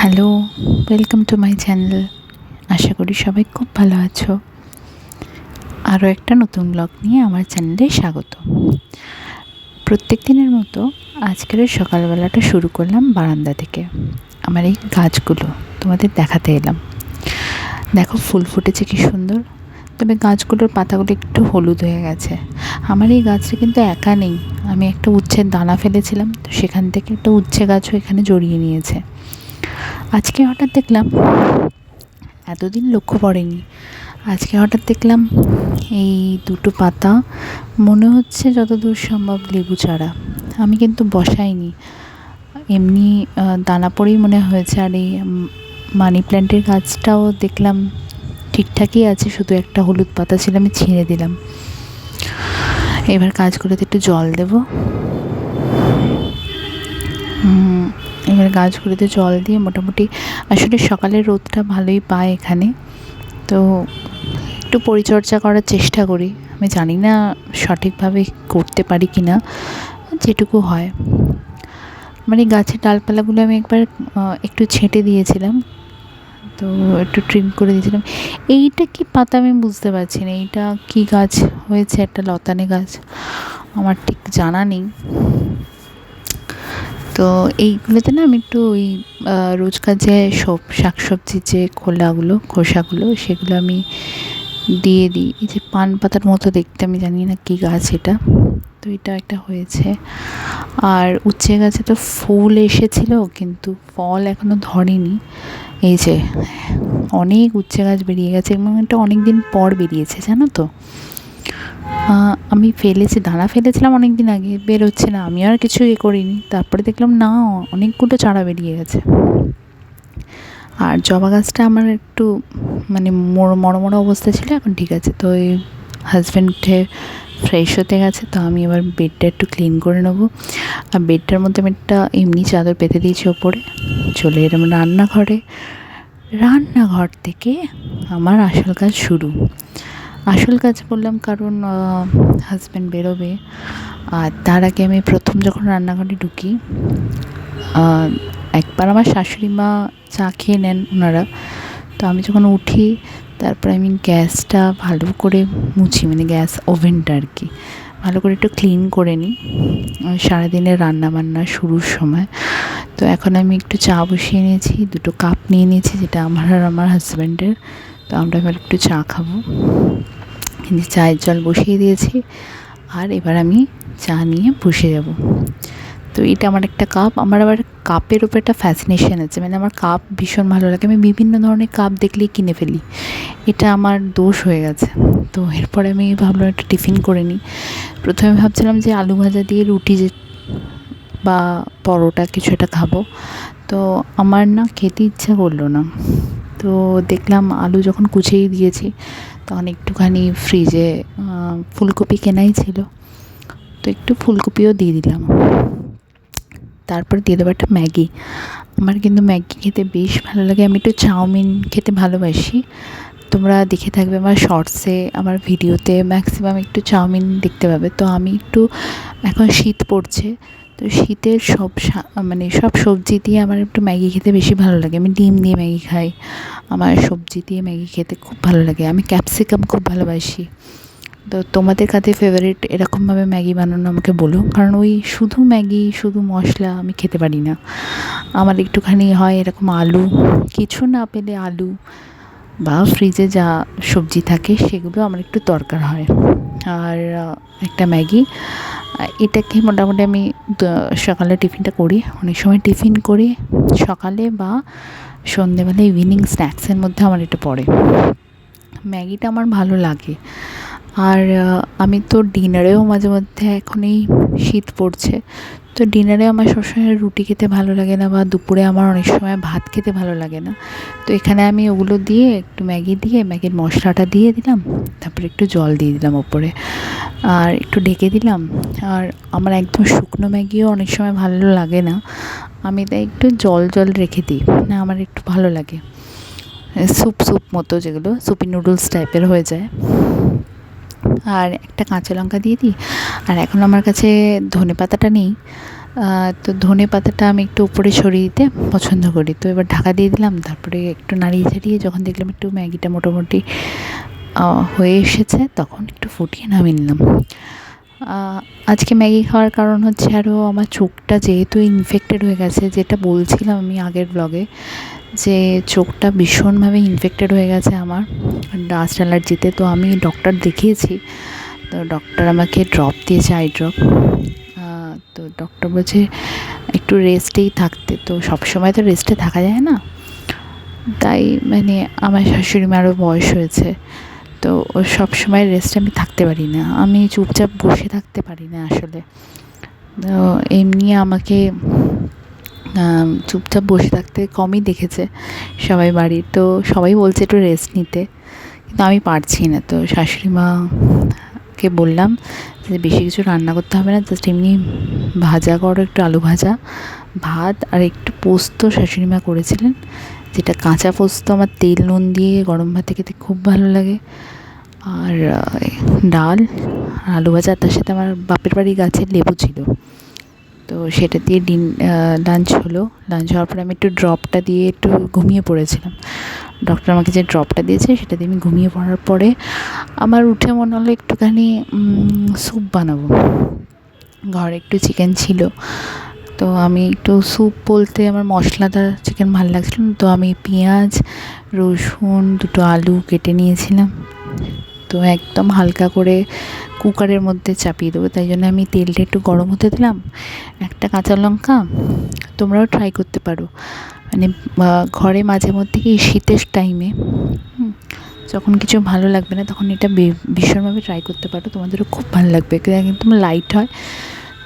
Hello, welcome to my channel. আশা করি সবাই খুব ভালো আছো। আরও একটা নতুন ব্লগ নিয়ে আমার চ্যানেলে স্বাগত। প্রত্যেক দিনের মতো আজকের সকালবেলাটা শুরু করলাম বারান্দা থেকে। আমার এই গাছগুলো তোমাদের দেখাতে এলাম। দেখো ফুল ফুটেছে কি সুন্দর, তবে গাছগুলোর পাতাগুলো একটু হলুদ হয়ে গেছে। আমার এই গাছটা কিন্তু একা নেই, আমি একটা উচ্ছের দানা ফেলেছিলাম, তো সেখান থেকে একটা উচ্ছে গাছও এখানে জড়িয়ে নিয়েছে। আজকে হঠাৎ দেখলাম, এতদিন লক্ষ্য পড়েনি, আজকে হঠাৎ দেখলাম এই দুটো পাতা, মনে হচ্ছে যতদূর সম্ভব লেবু চারা। আমি কিন্তু বসাইনি, এমনি দানা পড়েই মনে হয়েছে। আর এই মানি প্ল্যান্টের গাছটাও দেখলাম ঠিকঠাকই আছে, শুধু একটা হলুদ পাতা ছিল, আমি ছিঁড়ে দিলাম। এবার গাছগুলোতে একটু জল দেবো। এবার গাছগুলোতে জল দিয়ে মোটামুটি, আসলে সকালের রোদটা ভালোই পায় এখানে, তো একটু পরিচর্যা করার চেষ্টা করি। আমি জানি না সঠিকভাবে করতে পারি কি না, যেটুকু হয়। মানে গাছের ডালপালাগুলো আমি একবার একটু ছেঁটে দিয়েছিলাম, তো একটু ট্রিম করে দিয়েছিলাম। এইটা কি পাতা আমি বুঝতে পারছি না, এইটা কি গাছ হয়েছে, একটা লতানে গাছ, আমার ঠিক জানা নেই। তো এইগুলোতে না আমি একটু ওই রোজকার যে সব শাকসবজির যে খোসাগুলো সেগুলো আমি দিয়ে দিই। এই যে পান পাতার মতো দেখতে, আমি জানি না কী গাছ এটা, তো এটা একটা হয়েছে। আর উচ্ছে গাছে তো ফুল এসেছিলো কিন্তু ফল এখনও ধরেনি। এই যে অনেক উচ্ছে গাছ বেরিয়ে গেছে এবং এটা অনেক দিন পর বেরিয়েছে, জানো তো। আমি দানা ফেলেছিলাম অনেক দিন আগে, বেরোচ্ছে না, আমি আর কিছু করিনি। তারপরে দেখলাম না, অনেকগুলো চারা বেরিয়ে গেছে। আর জবা গাছটা আমার একটু মানে মরো অবস্থা ছিল, এখন ঠিক আছে। তো এই হাজব্যান্ড উঠে ফ্রেশ হতে গেছে, তো আমি এবার বেডটা একটু ক্লিন করে নেবো। আর বেডটার মধ্যে আমি একটা এমনি চাদর পেতে দিয়েছি ওপরে। চলে এলাম রান্নাঘর থেকে আমার আসল কাজ শুরু। আসল কাজ বললাম কারণ হাজব্যান্ড বেরোবে, আর তার আগে আমি প্রথম যখন রান্নাঘরে ঢুকি, একবার আমার শাশুড়ি মা চা খেয়ে নেন ওনারা, তো আমি যখন উঠি তারপরে আমি গ্যাসটা ভালো করে মুছি, মানে গ্যাস ওভেনটা আর কি ভালো করে একটু ক্লিন করে নিই সারাদিনের রান্নাবান্না শুরুর সময়। তো এখন আমি একটু চা বসিয়ে নিয়েছি, 2 কাপ নিয়ে নিয়েছি, যেটা আমার আর আমার হাজব্যান্ডের। তো আমরা এবার একটু চা খাবো, কিন্তু চায়ের জল বসিয়ে দিয়েছি, আর এবার আমি চা নিয়ে বসে যাব। তো এটা আমার একটা কাপ। আমার আবার কাপের উপর একটা ফ্যাসিনেশন আছে, মানে আমার কাপ ভীষণ ভালো লাগে, আমি বিভিন্ন ধরনের কাপ দেখলেই কিনে ফেলি, এটা আমার দোষ হয়ে গেছে। তো এরপরে আমি ভাবলাম একটা টিফিন করে নিই। প্রথমে ভাবছিলাম যে আলু ভাজা দিয়ে রুটি বা পরোটা কিছু একটা খাবো, তো আমার না খেতে ইচ্ছা করলো না। তো দেখলাম আলু যখন কুচিয়ে দিয়েছি, তখন একটুখানি ফ্রিজে ফুলকপি কেনাই ছিল, তো একটু ফুলকপিও দিয়ে দিলাম। তারপর দিয়ে দেবো একটা ম্যাগি। আমার কিন্তু ম্যাগি খেতে বেশ ভালো লাগে, আমি একটু চাউমিন খেতে ভালোবাসি। তোমরা দেখে থাকবে আমার শর্টসে, আমার ভিডিওতে ম্যাক্সিমাম একটু চাউমিন দেখতে পাবে। তো আমি একটু, এখন শীত পড়ছে, তো শীতের সব সবজি দিয়ে আমার একটু ম্যাগি খেতে বেশি ভালো লাগে। আমি ডিম দিয়ে ম্যাগি খাই, আমার সবজি দিয়ে ম্যাগি খেতে খুব ভালো লাগে। আমি ক্যাপসিকাম খুব ভালোবাসি। তো তোমাদের কাছে ফেভারিট এরকমভাবে ম্যাগি বানানো আমাকে বলো, কারণ ওই শুধু ম্যাগি শুধু মশলা আমি খেতে পারি না। আমার একটুখানি হয় এরকম আলু, কিছু না পেলে আলু বা ফ্রিজে যা সবজি থাকে সেগুলো আমার একটু দরকার হয়, আর একটা ম্যাগি। এটাকে মোটামুটি আমি সকালে টিফিনটা করি, অনেক সময় টিফিন করি সকালে বা সন্ধেবেলা, ইভিনিং স্ন্যাক্সের মধ্যে আমার এটা পড়ে। ম্যাগিটা আমার ভালো লাগে। আর আমি তো ডিনারেও মাঝে মধ্যে, এখন এই শীত পড়ছে, তো ডিনারে আমার সবসময় রুটি খেতে ভালো লাগে না, বা দুপুরে আমার অনেক সময় ভাত খেতে ভালো লাগে না। তো এখানে আমি ওগুলো দিয়ে একটু ম্যাগি দিয়ে ম্যাগির মশলাটা দিয়ে দিলাম, তারপরে একটু জল দিয়ে দিলাম ওপরে, আর একটু ঢেকে দিলাম। আর আমার একদম শুকনো ম্যাগিও অনেক সময় ভালো লাগে না, আমি তাই একটু জল রেখে দিই, না আমার একটু ভালো লাগে, স্যুপ মতো, যেগুলো সুপি নুডলস টাইপের হয়ে যায়। আর একটা কাঁচা লঙ্কা দিয়ে দিই। আর এখন আমার কাছে ধনেপাতাটা নেই, তো ধনে পাতাটা আমি একটু উপরে ছড়িয়ে দিতে পছন্দ করি। তো এবার ঢাকা দিয়ে দিলাম, তারপরে একটু নাড়িয়ে ঝাড়িয়ে যখন দেখলাম একটু ম্যাগিটা মোটামুটি হয়ে এসেছে, তখন একটু ফুটিয়ে নামিয়ে নিলাম। আজকে ম্যাগি খাওয়ার কারণ হচ্ছে আরও আমার চোখটা যেহেতু ইনফেক্টেড হয়ে গেছে, যেটা বলছিলাম আমি আগের ব্লগে, যে চোখটা ভীষণভাবে ইনফেক্টেড হয়ে গেছে আমার ডাস্ট অ্যালার্জিতে। তো আমি ডক্টর দেখিয়েছি, তো ডক্টর আমাকে ড্রপ দিয়েছে, আই ড্রপ। তো ডক্টর বলছে একটু রেস্টেই থাকতে। তো সবসময় তো রেস্টে থাকা যায় না, তাই মানে আমার শাশুড়ি মারও বয়স হয়েছে, তো সবসময় রেস্টে আমি থাকতে পারি না, আমি চুপচাপ বসে থাকতে পারি না আসলে। তো এমনি আমাকে চুপচাপ বসে থাকতে কমই দেখেছে সবাই বাড়ির, তো সবাই বলছে একটু রেস্ট নিতে, কিন্তু আমি পারছি না। তো শাশুড়ি মাকে বললাম যে বেশি কিছু রান্না করতে হবে না, জাস্ট এমনি ভাজা করো, একটু আলু ভাজা, ভাত আর একটু পোস্ত শাশুড়ি মা করেছিলেন, যেটা কাঁচা পোস্ত আমার তেল নুন দিয়ে গরম ভাতে খেতে খুব ভালো লাগে, আর ডাল আর আলু ভাজা। তার সাথে আমার বাপের বাড়ি গাছের লেবু ছিল, তো সেটা দিয়ে লাঞ্চ হলো। লাঞ্চ হওয়ার পরে আমি একটু ড্রপটা দিয়ে একটু ঘুমিয়ে পড়েছিলাম। ডক্টর আমাকে যে ড্রপটা দিয়েছে সেটা দিয়ে আমি ঘুমিয়ে পড়ার পরে আমার উঠে মনে হলো একটুখানি স্যুপ বানাবো। ঘরে একটু চিকেন ছিল, তো আমি একটু স্যুপ বলতে আমার মশলাদার চিকেন ভালো লাগছিল না, তো আমি পেঁয়াজ, রসুন, দুটো আলু কেটে নিয়েছিলাম। তো একদম হালকা করে কুকারের মধ্যে চাপিয়ে দেবো, তাই জন্য আমি তেলটা একটু গরম হতে দিলাম, একটা কাঁচা লঙ্কা, তোমরাও ট্রাই করতে পারো। মানে ঘরে মাঝে মধ্যে কি শীতের টাইমে যখন কিছু ভালো লাগবে না, তখন এটা ভীষণভাবে ট্রাই করতে পারো, তোমাদেরও খুব ভালো লাগবে, একদম লাইট হয়।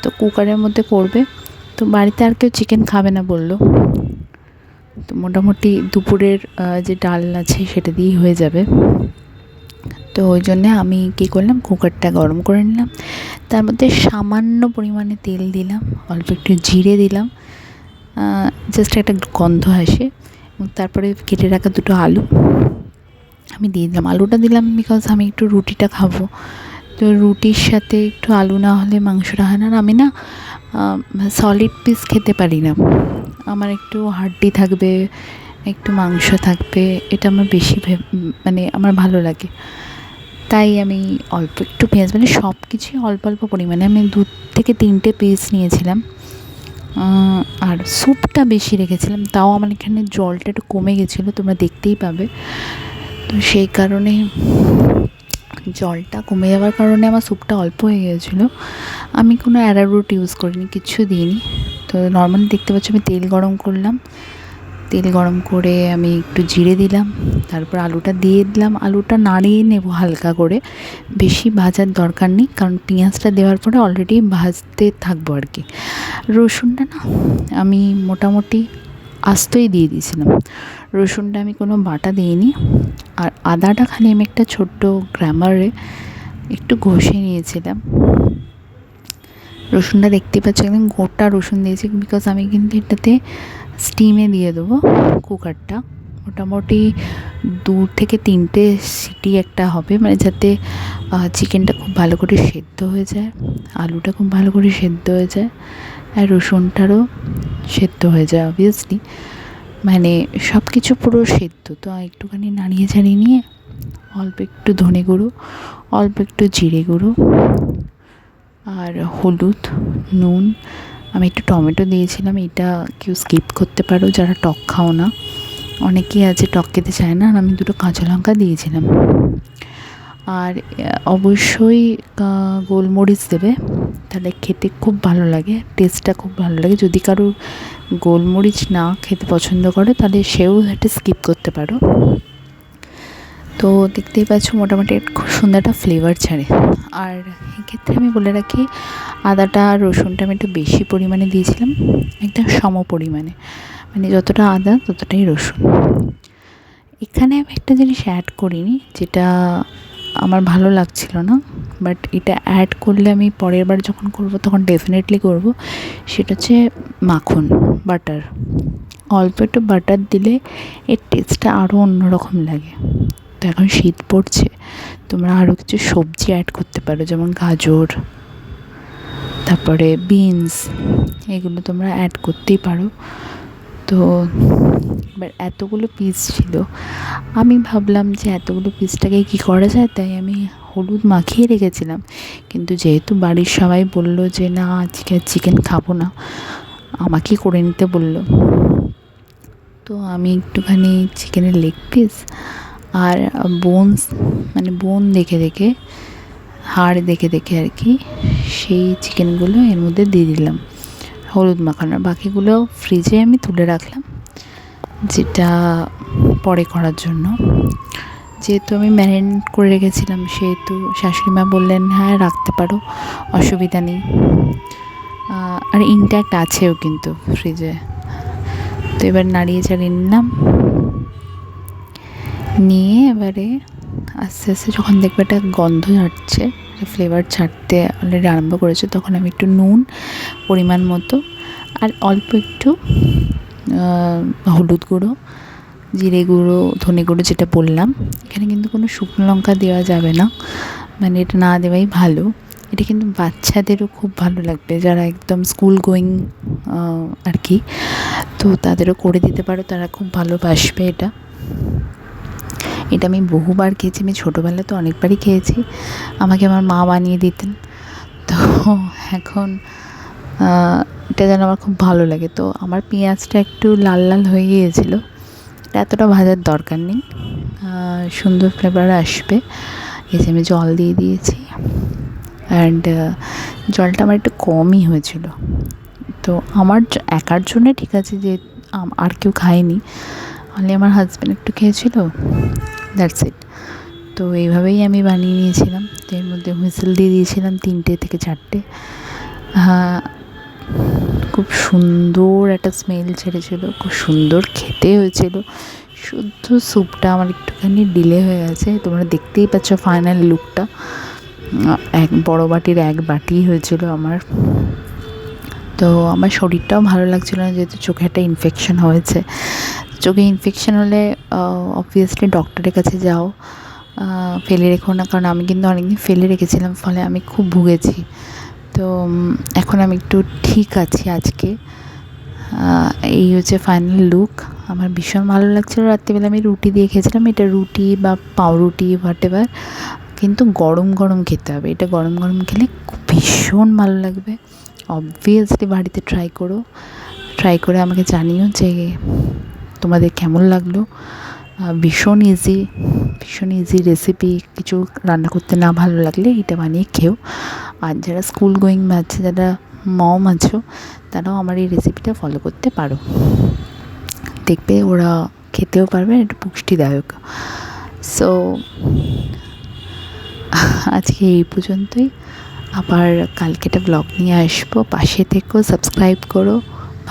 তো কুকারের মধ্যে করবে। তো বাড়িতে আর কেউ চিকেন খাবে না বললো, তো মোটামুটি দুপুরের যে ডাল আছে সেটা দিয়েই হয়ে যাবে। তো ওই জন্যে আমি কী করলাম, কুকারটা গরম করে নিলাম, তার মধ্যে সামান্য পরিমাণে তেল দিলাম, অল্প একটু জিরে দিলাম, জাস্ট একটা গন্ধ আসে, এবং তারপরে কেটে রাখা দুটো আলু আমি দিয়ে দিলাম। আলুটা দিলাম বিকজ আমি একটু রুটিটা খাবো, তো রুটির সাথে একটু আলু না হলে মাংসটা হয় না। আর আমি না সলিড পিস খেতে পারি না, আমার একটু হাড্ডি থাকবে, একটু মাংস থাকবে, এটা আমার বেশি মানে আমার ভালো লাগে। তাই আমি অল্প একটু পেঁয়াজ, মানে সব কিছুই অল্প অল্প পরিমাণে, আমি 2 থেকে 3টে পিস নিয়েছিলাম, আর স্যুপটা বেশি রেখেছিলাম, তাও আমার এখানে জলটা একটু কমে গেছিলো, তোমরা দেখতেই পাবে। তো সেই কারণে জলটা কমে যাওয়ার কারণে আমার স্যুপটা অল্প হয়ে গিয়েছিলো। আমি কোনো অ্যারারুট ইউজ করিনি, কিচ্ছু দিইনি। তো নর্মালি দেখতে পাচ্ছ আমি তেল গরম করলাম, তেল গরম করে আমি একটু জিরে দিলাম, তারপর আলুটা দিয়ে দিলাম, আলুটা নাড়িয়ে নেব হালকা করে, বেশি ভাজার দরকার নেই, কারণ পেঁয়াজটা দেওয়ার পরে অলরেডি ভাজতে থাকবো আর কি। রসুনটা না আমি মোটামুটি আস্তই দিয়ে দিয়েছিলাম, রসুনটা আমি কোনো বাটা দিইনি। আর আদাটা খালি আমি একটা ছোট্ট গ্রামারে একটু ঘষে নিয়েছিলাম। রসুনটা দেখতে পাচ্ছি একদম গোটা রসুন দিয়েছি, বিকজ আমি কিন্তু এটাতে স্টিমে দিয়ে দেবো কুকারটা। মোটামুটি 2 থেকে 3টে সিটি একটা হবে, মানে যাতে চিকেনটা খুব ভালো করে সেদ্ধ হয়ে যায়, আলুটা খুব ভালো করে সেদ্ধ হয়ে যায়, আর রসুনটারও সেদ্ধ হয়ে যায় অবভিয়াসলি, মানে সব কিছু পুরো সেদ্ধ। তো একটুখানি নাড়িয়ে ঝাড়িয়ে নিয়ে অল্প একটু ধনে গুঁড়ো, অল্প একটু জিরে গুঁড়ো, আর হলুদ, নুন, আমি একটু টমেটো দিয়েছিলাম, এটা কেউ স্কিপ করতে পারো যারা টক খাও না, অনেকেই আছে টক খেতে চায় না, আর আমি 2টো কাঁচা লঙ্কা দিয়েছিলাম। আর অবশ্যই গোলমরিচ দেবে, তাহলে খেতে খুব ভালো লাগে, টেস্টটা খুব ভালো লাগে। যদি কারো গোলমরিচ না খেতে পছন্দ করে তাহলে সেও একটা স্কিপ করতে পারো। তো দেখতেই পাচ্ছ মোটামুটি খুব সুন্দর একটা ফ্লেভার ছাড়ে। আর এক্ষেত্রে আমি বলে রাখি, আদাটা আর রসুনটা আমি একটু বেশি পরিমাণে দিয়েছিলাম, একদম সম পরিমাণে, মানে যতটা আদা ততটাই রসুন। এখানে আমি একটা জিনিস অ্যাড করিনি, যেটা আমার ভালো লাগছিল না, বাট এটা অ্যাড করলে আমি পরের বার যখন করব তখন ডেফিনেটলি করব, সেটা হচ্ছে মাখন, বাটার। অল্প একটু বাটার দিলে এর টেস্টটা আরও অন্যরকম লাগে। তো এখন শীত পড়ছে, তোমরা আরও কিছু সবজি অ্যাড করতে পারো, যেমন গাজর, তারপরে বিনস, এগুলো তোমরা অ্যাড করতেই পারো। তো এবার এতগুলো পিস ছিল, আমি ভাবলাম যে এতগুলো পিসটাকে কী করা যায়, তাই আমি হলুদ মাখিয়ে রেখেছিলাম। কিন্তু যেহেতু বাড়ির সবাই বলল যে না আজকে চিকেন খাবো না, আমাকেই করে নিতে বলল, তো আমি একটুখানি চিকেনের লেগ পিস আর বোনস, মানে বোন দেখে দেখে, হাড় দেখে দেখে আর কি, সেই চিকেনগুলো এর মধ্যে দিয়ে দিলাম হলুদ মাখানোর। বাকিগুলো ফ্রিজে আমি তুলে রাখলাম, যেটা পরে করার জন্য। যেহেতু আমি ম্যারিনেট করে রেখেছিলাম, সেহেতু শাশুড়ি মা বললেন হ্যাঁ রাখতে পারো, অসুবিধা নেই। আর ইনট্যাক্ট আছেও কিন্তু ফ্রিজে। তো এবার নাড়িয়ে চাড়িয়ে নিলাম, নিয়ে এবারে আস্তে আস্তে যখন দেখবে একটা গন্ধ ছাড়ছে, ফ্লেভার ছাড়তে অলরেডি আরম্ভ করেছে, তখন আমি একটু নুন পরিমাণ মতো আর অল্প একটু হলুদ গুঁড়ো, জিরে গুঁড়ো, ধনে গুঁড়ো যেটা বললাম। এখানে কিন্তু কোনো শুকনো লঙ্কা দেওয়া যাবে না, মানে এটা না দেওয়াই ভালো। এটা কিন্তু বাচ্চাদেরও খুব ভালো লাগবে, যারা একদম স্কুল গোয়িং আর কি, তো তাদেরও করে দিতে পারো, তারা খুব ভালোবাসবে এটা। এটা আমি বহুবার খেয়েছি, আমি ছোটোবেলায় তো অনেকবারই খেয়েছি, আমাকে আমার মা বানিয়ে দিতেন। তো এখন এটা যেন আমার খুব ভালো লাগে। তো আমার পেঁয়াজটা একটু লাল লাল হয়ে গিয়েছিলো, এতটা ভাজার দরকার নেই, সুন্দর ফ্লেভার আসবে। এই যে আমি জল দিয়ে দিয়েছি, অ্যান্ড জলটা আমার একটু কমই হয়েছিল। তো আমার একার জন্যে ঠিক আছে, যে আর কেউ খায়নি, তাহলে আমার হাজব্যান্ড একটু খেয়েছিল, দ্যাটস ইট। তো এইভাবেই আমি বানিয়ে নিয়েছিলাম। তো এর মধ্যে হুইসেল দিয়ে দিয়েছিলাম 3টে থেকে 4টে। খুব সুন্দর একটা স্মেল ছেড়েছিল, খুব সুন্দর খেতে হয়েছিল। শুদ্ধ স্যুপটা আমার একটুখানি ডিলে হয়ে গেছে, তোমরা দেখতেই পাচ্ছ ফাইনাল লুকটা। এক বড় বাটির 1 বাটি হয়েছিল আমার। তো আমার শরীরটাও ভালো লাগছিল না, যেহেতু চোখে একটা ইনফেকশন হয়েছে। চোখে ইনফেকশন হলে অবভিয়াসলি ডক্টরের কাছে যাও, ফেলে রেখো না, কারণ আমি কিন্তু অনেকদিন ফেলে রেখেছিলাম, ফলে আমি খুব ভুগেছি। তো এখন আমি একটু ঠিক আছি আজকে। এই হচ্ছে ফাইনাল লুক। আমার ভীষণ ভালো লাগছিলো। রাত্রিবেলা আমি রুটি দিয়ে খেয়েছিলাম, এটা রুটি বা পাউরুটি হোয়াটএভার, কিন্তু গরম গরম খেতে হবে। এটা গরম গরম খেলে ভীষণ ভালো লাগবে। অবভিয়াসলি বাড়িতে ট্রাই করো, ট্রাই করে আমাকে জানিও যে তোমাদের কেমন লাগলো। ভীষণ ইজি রেসিপি। কিছু রান্না করতে না ভালো লাগলে এটা বানিয়ে খেও। আর যারা স্কুল গোয়িং বাচ্চা, যারা মম আছো, তারাও আমার এই রেসিপিটা ফলো করতে পারো, দেখবে ওরা খেতেও পারবে, এটা পুষ্টিদায়ক। সো আজকে এই পর্যন্তই, আবার কালকে একটা ব্লগ নিয়ে আসবো। পাশে থেকো, সাবস্ক্রাইব করো,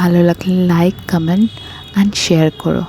ভালো লাগলে লাইক, কমেন্ট অ্যান্ড শেয়ার করো।